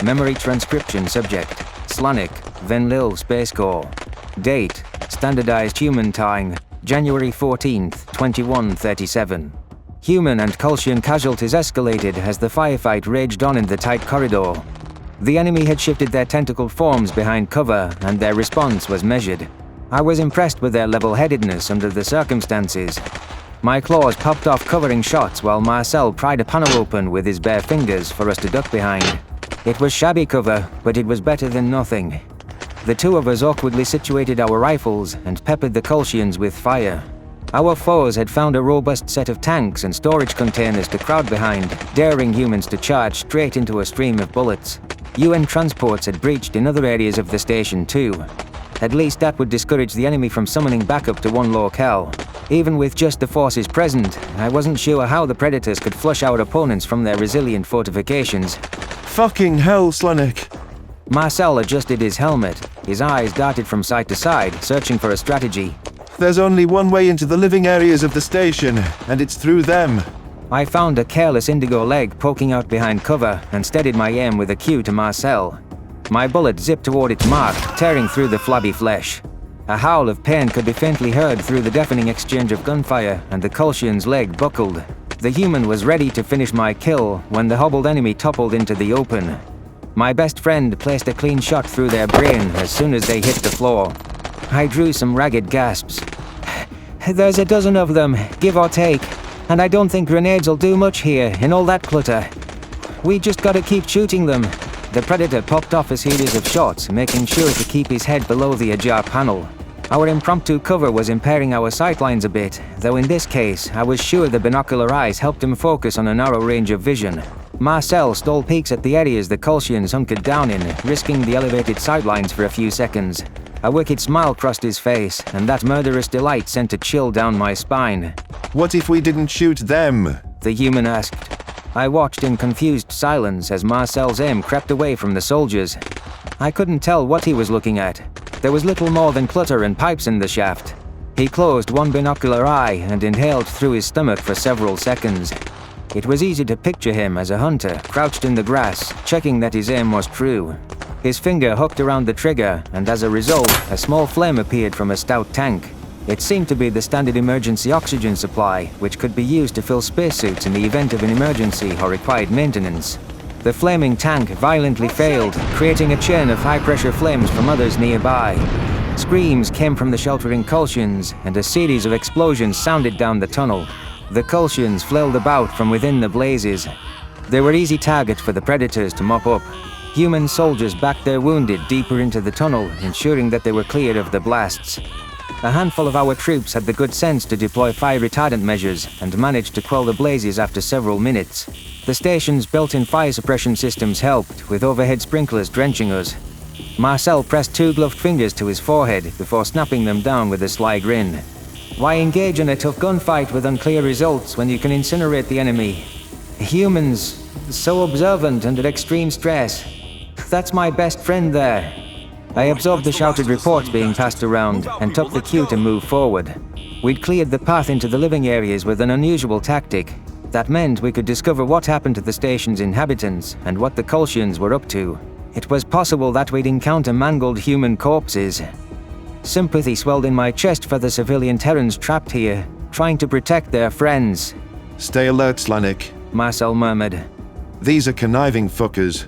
Memory transcription subject, Slanik, Venlil Space Corps. Date, standardized human time, January 14th, 2137. Human and Kolshian casualties escalated as the firefight raged on in the tight corridor. The enemy had shifted their tentacled forms behind cover, and their response was measured. I was impressed with their level-headedness under the circumstances. My claws popped off covering shots while Marcel pried a panel open with his bare fingers for us to duck behind. It was shabby cover, but it was better than nothing. The two of us awkwardly situated our rifles and peppered the Kolshians with fire. Our foes had found a robust set of tanks and storage containers to crowd behind, daring humans to charge straight into a stream of bullets. UN transports had breached in other areas of the station too. At least that would discourage the enemy from summoning backup to one locale. Even with just the forces present, I wasn't sure how the Predators could flush out opponents from their resilient fortifications. Fucking hell, Slanik. Marcel adjusted his helmet. His eyes darted from side to side, searching for a strategy. There's only one way into the living areas of the station, and it's through them. I found a careless indigo leg poking out behind cover and steadied my aim with a cue to Marcel. My bullet zipped toward its mark, tearing through the flabby flesh. A howl of pain could be faintly heard through the deafening exchange of gunfire, and the Kolshian's leg buckled. The human was ready to finish my kill when the hobbled enemy toppled into the open. My best friend placed a clean shot through their brain as soon as they hit the floor. I drew some ragged gasps. There's a dozen of them, give or take, and I don't think grenades'll do much here in all that clutter. We just gotta keep shooting them. The Predator popped off a series of shots, making sure to keep his head below the ajar panel. Our impromptu cover was impairing our sightlines a bit, though in this case, I was sure the binocular eyes helped him focus on a narrow range of vision. Marcel stole peeks at the areas the Kolshians hunkered down in, risking the elevated sightlines for a few seconds. A wicked smile crossed his face, and that murderous delight sent a chill down my spine. What if we didn't shoot them? The human asked. I watched in confused silence as Marcel's aim crept away from the soldiers. I couldn't tell what he was looking at. There was little more than clutter and pipes in the shaft. He closed one binocular eye and inhaled through his stomach for several seconds. It was easy to picture him as a hunter, crouched in the grass, checking that his aim was true. His finger hooked around the trigger, and as a result, a small flame appeared from a stout tank. It seemed to be the standard emergency oxygen supply, which could be used to fill spacesuits in the event of an emergency or required maintenance. The flaming tank violently failed, creating a chain of high-pressure flames from others nearby. Screams came from the sheltering Kolshians, and a series of explosions sounded down the tunnel. The Kolshians flailed about from within the blazes. They were easy targets for the Predators to mop up. Human soldiers backed their wounded deeper into the tunnel, ensuring that they were cleared of the blasts. A handful of our troops had the good sense to deploy fire retardant measures and managed to quell the blazes after several minutes. The station's built-in fire suppression systems helped, with overhead sprinklers drenching us. Marcel pressed two gloved fingers to his forehead before snapping them down with a sly grin. Why engage in a tough gunfight with unclear results when you can incinerate the enemy? Humans, so observant under extreme stress. That's my best friend there. I absorbed the shouted reports being passed around and took the cue to move forward. We'd cleared the path into the living areas with an unusual tactic. That meant we could discover what happened to the station's inhabitants and what the Kolshians were up to. It was possible that we'd encounter mangled human corpses. Sympathy swelled in my chest for the civilian Terrans trapped here, trying to protect their friends. Stay alert, Slanik, Marcel murmured. These are conniving fuckers.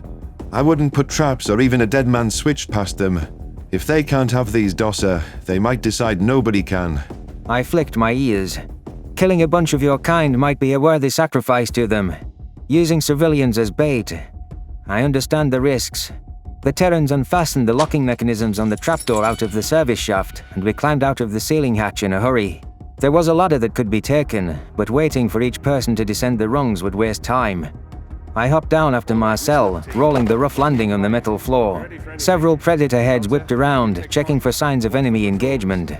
I wouldn't put traps or even a dead man switch past them. If they can't have these DOSA, they might decide nobody can. I flicked my ears. Killing a bunch of your kind might be a worthy sacrifice to them. Using civilians as bait. I understand the risks. The Terrans unfastened the locking mechanisms on the trapdoor out of the service shaft, and we climbed out of the ceiling hatch in a hurry. There was a ladder that could be taken, but waiting for each person to descend the rungs would waste time. I hopped down after Marcel, rolling the rough landing on the metal floor. Several Predator heads whipped around, checking for signs of enemy engagement.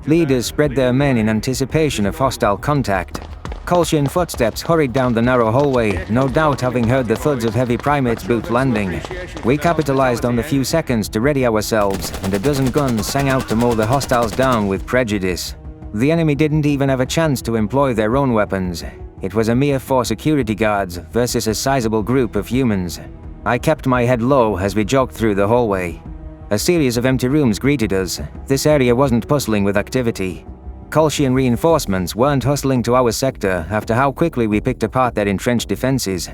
Leaders spread their men in anticipation of hostile contact. Kolshian footsteps hurried down the narrow hallway, no doubt having heard the thuds of heavy primates' boot landing. We capitalized on the few seconds to ready ourselves, and a dozen guns sang out to mow the hostiles down with prejudice. The enemy didn't even have a chance to employ their own weapons. It was a mere 4 security guards versus a sizable group of humans. I kept my head low as we jogged through the hallway. A series of empty rooms greeted us. This area wasn't bustling with activity. Kolshian reinforcements weren't hustling to our sector after how quickly we picked apart their entrenched defenses.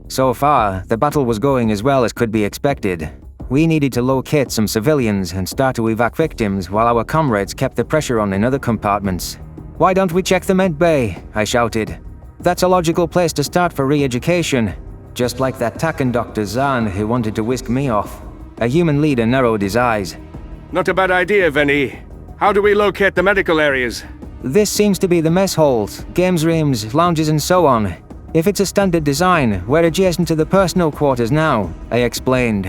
So far, the battle was going as well as could be expected. We needed to locate some civilians and start to evac victims while our comrades kept the pressure on in other compartments. "Why don't we check the med bay?" I shouted. "That's a logical place to start for re-education." Just like that Takan Dr. Zahn who wanted to whisk me off. A human leader narrowed his eyes. Not a bad idea, Veni. How do we locate the medical areas? "This seems to be the mess halls, games rooms, lounges and so on. If it's a standard design, we're adjacent to the personal quarters now," I explained.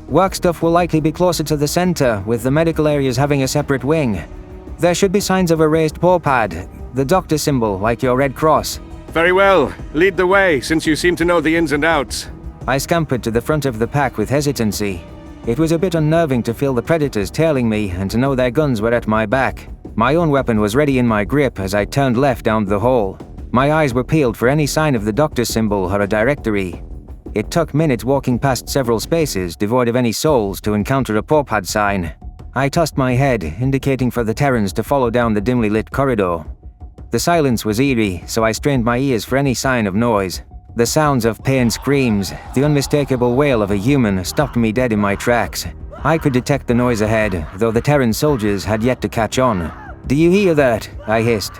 "Work stuff will likely be closer to the center, with the medical areas having a separate wing. There should be signs of a raised paw pad, the doctor symbol like your Red Cross." Very well. Lead the way, since you seem to know the ins and outs. I scampered to the front of the pack with hesitancy. It was a bit unnerving to feel the predators tailing me and to know their guns were at my back. My own weapon was ready in my grip as I turned left down the hall. My eyes were peeled for any sign of the doctor's symbol or a directory. It took minutes walking past several spaces devoid of any souls to encounter a paw pad sign. I tossed my head, indicating for the Terrans to follow down the dimly lit corridor. The silence was eerie, so I strained my ears for any sign of noise. The sounds of pain screams, the unmistakable wail of a human, stopped me dead in my tracks. I could detect the noise ahead, though the Terran soldiers had yet to catch on. "Do you hear that?" I hissed.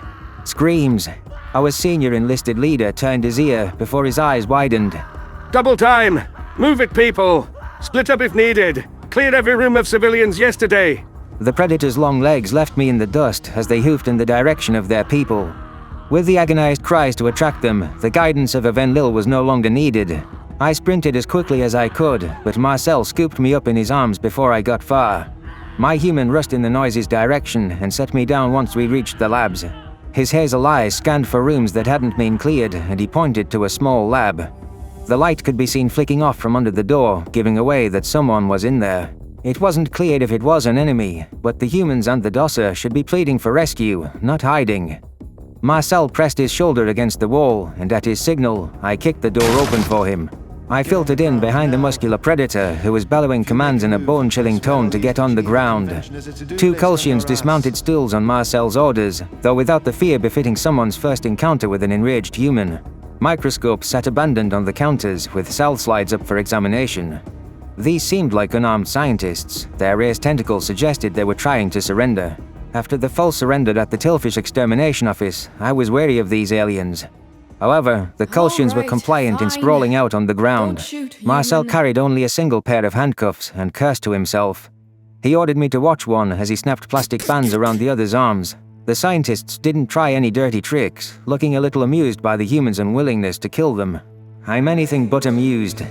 Screams. Our senior enlisted leader turned his ear before his eyes widened. Double time! Move it, people! Split up if needed! Clear every room of civilians yesterday! The predator's long legs left me in the dust as they hoofed in the direction of their people. With the agonized cries to attract them, the guidance of a Venlil was no longer needed. I sprinted as quickly as I could, but Marcel scooped me up in his arms before I got far. My human rushed in the noise's direction and set me down once we reached the labs. His hazel eyes scanned for rooms that hadn't been cleared, and he pointed to a small lab. The light could be seen flicking off from under the door, giving away that someone was in there. It wasn't clear if it was an enemy, but the humans and the Dosser should be pleading for rescue, not hiding. Marcel pressed his shoulder against the wall, and at his signal, I kicked the door open for him. I filtered in behind the muscular predator, who was bellowing commands in a bone-chilling tone to get on the ground. Two Kolshians dismounted stools on Marcel's orders, though without the fear befitting someone's first encounter with an enraged human. Microscopes sat abandoned on the counters, with cell slides up for examination. These seemed like unarmed scientists. Their raised tentacles suggested they were trying to surrender. After the false surrender at the Tillfish extermination office, I was wary of these aliens. However, the Kolshians were compliant in sprawling out on the ground. Marcel carried only a single pair of handcuffs and cursed to himself. He ordered me to watch one as he snapped plastic bands around the other's arms. The scientists didn't try any dirty tricks, looking a little amused by the humans' unwillingness to kill them. I'm anything but amused.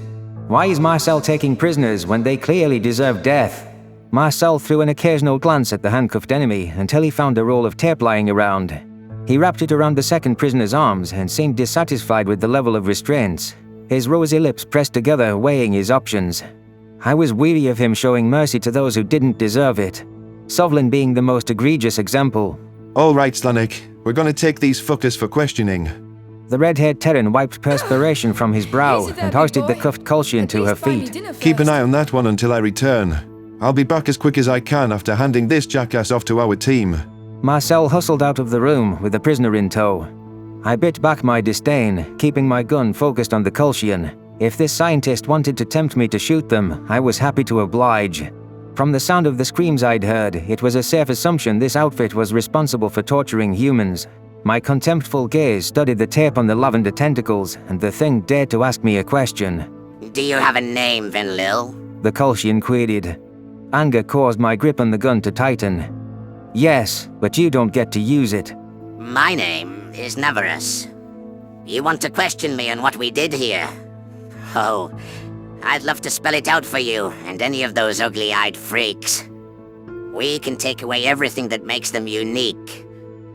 Why is Marcel taking prisoners when they clearly deserve death? Marcel threw an occasional glance at the handcuffed enemy until he found a roll of tape lying around. He wrapped it around the second prisoner's arms and seemed dissatisfied with the level of restraints. His rosy lips pressed together, weighing his options. I was weary of him showing mercy to those who didn't deserve it. Sovlin being the most egregious example. All right, Slanik. We're gonna take these fuckers for questioning. The red-haired Terran wiped perspiration from his brow and hoisted the cuffed Kolshian to her feet. Keep an eye on that one until I return. I'll be back as quick as I can after handing this jackass off to our team. Marcel hustled out of the room with the prisoner in tow. I bit back my disdain, keeping my gun focused on the Kolshian. If this scientist wanted to tempt me to shoot them, I was happy to oblige. From the sound of the screams I'd heard, it was a safe assumption this outfit was responsible for torturing humans. My contemptful gaze studied the tape on the lavender tentacles, and the thing dared to ask me a question. "Do you have a name, Venlil?" The Kolshian queried. Anger caused my grip on the gun to tighten. "Yes, but you don't get to use it." "My name is Navarus. You want to question me on what we did here? Oh, I'd love to spell it out for you and any of those ugly-eyed freaks. We can take away everything that makes them unique,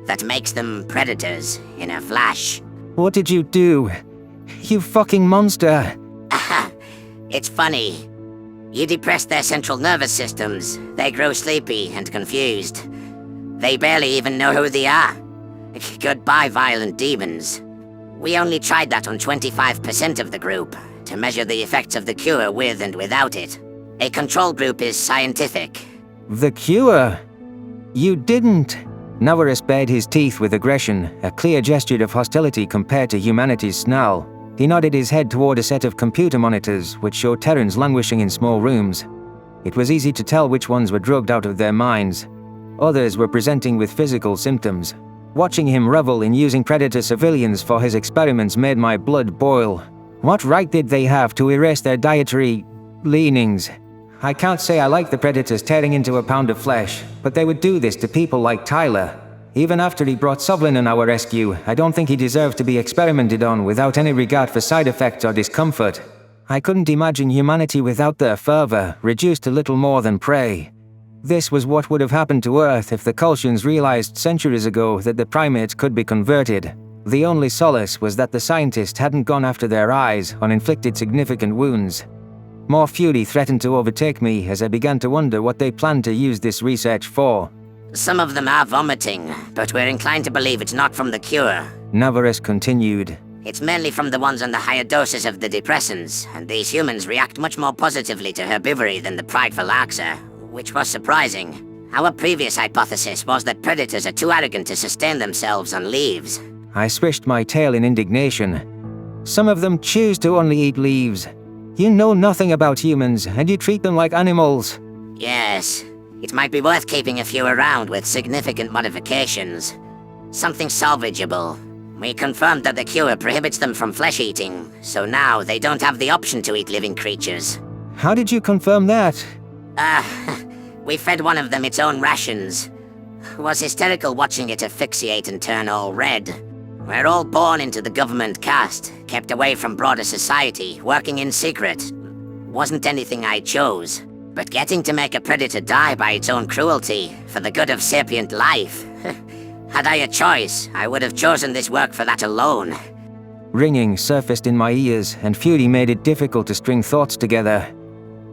that makes them predators in a flash." "What did you do? You fucking monster!" It's funny. You depress their central nervous systems, they grow sleepy and confused. They barely even know who they are. Goodbye, violent demons. We only tried that on 25% of the group, to measure the effects of the cure with and without it. A control group is scientific. The cure? You didn't. Navarus bared his teeth with aggression, a clear gesture of hostility compared to humanity's snarl. He nodded his head toward a set of computer monitors which showed Terrans languishing in small rooms. It was easy to tell which ones were drugged out of their minds. Others were presenting with physical symptoms. Watching him revel in using Predator civilians for his experiments made my blood boil. What right did they have to erase their dietary leanings? I can't say I like the Predators tearing into a pound of flesh, but they would do this to people like Tyler. Even after he brought Sovlin on our rescue, I don't think he deserved to be experimented on without any regard for side effects or discomfort. I couldn't imagine humanity without their fervor, reduced to little more than prey. This was what would have happened to Earth if the Kolshians realized centuries ago that the primates could be converted. The only solace was that the scientist hadn't gone after their eyes or inflicted significant wounds. More fury threatened to overtake me as I began to wonder what they planned to use this research for. Some of them are vomiting, but we're inclined to believe it's not from the cure. Navarus continued. It's mainly from the ones on the higher doses of the depressants, and these humans react much more positively to herbivory than the prideful Arxer, which was surprising. Our previous hypothesis was that predators are too arrogant to sustain themselves on leaves. I swished my tail in indignation. Some of them choose to only eat leaves. You know nothing about humans, and you treat them like animals. Yes, it might be worth keeping a few around with significant modifications. Something salvageable. We confirmed that the cure prohibits them from flesh eating, so now they don't have the option to eat living creatures. How did you confirm that? We fed one of them its own rations. Was hysterical watching it asphyxiate and turn all red. We're all born into the government caste, kept away from broader society, working in secret. Wasn't anything I chose, but getting to make a predator die by its own cruelty, for the good of sapient life. Had I a choice, I would have chosen this work for that alone. Ringing surfaced in my ears, and fury made it difficult to string thoughts together.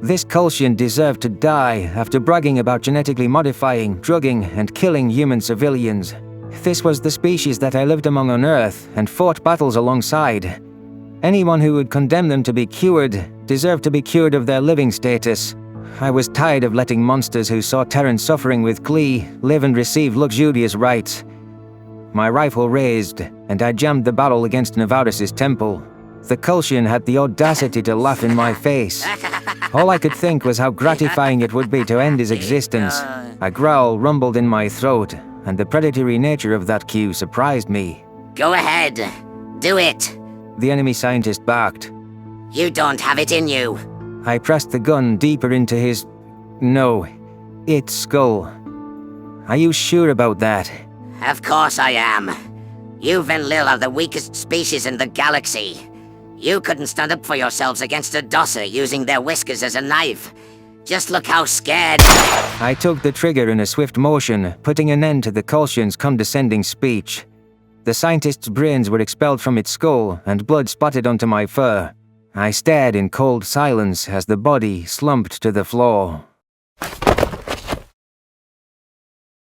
This Kolshian deserved to die after bragging about genetically modifying, drugging, and killing human civilians. This was the species that I lived among on Earth and fought battles alongside. Anyone who would condemn them to be cured deserved to be cured of their living status. I was tired of letting monsters who saw Terrans suffering with glee live and receive luxurious rights. My rifle raised, and I jammed the barrel against Navarus's temple. The Kolshian had the audacity to laugh in my face. All I could think was how gratifying it would be to end his existence. A growl rumbled in my throat, and the predatory nature of that cue surprised me. Go ahead. Do it. The enemy scientist barked. You don't have it in you. I pressed the gun deeper into his... no, its skull. Are you sure about that? Of course I am. You and Lil are the weakest species in the galaxy. You couldn't stand up for yourselves against a dosser using their whiskers as a knife. Just look how scared... I took the trigger in a swift motion, putting an end to the Kolshian's condescending speech. The scientist's brains were expelled from its skull, and blood spotted onto my fur. I stared in cold silence as the body slumped to the floor.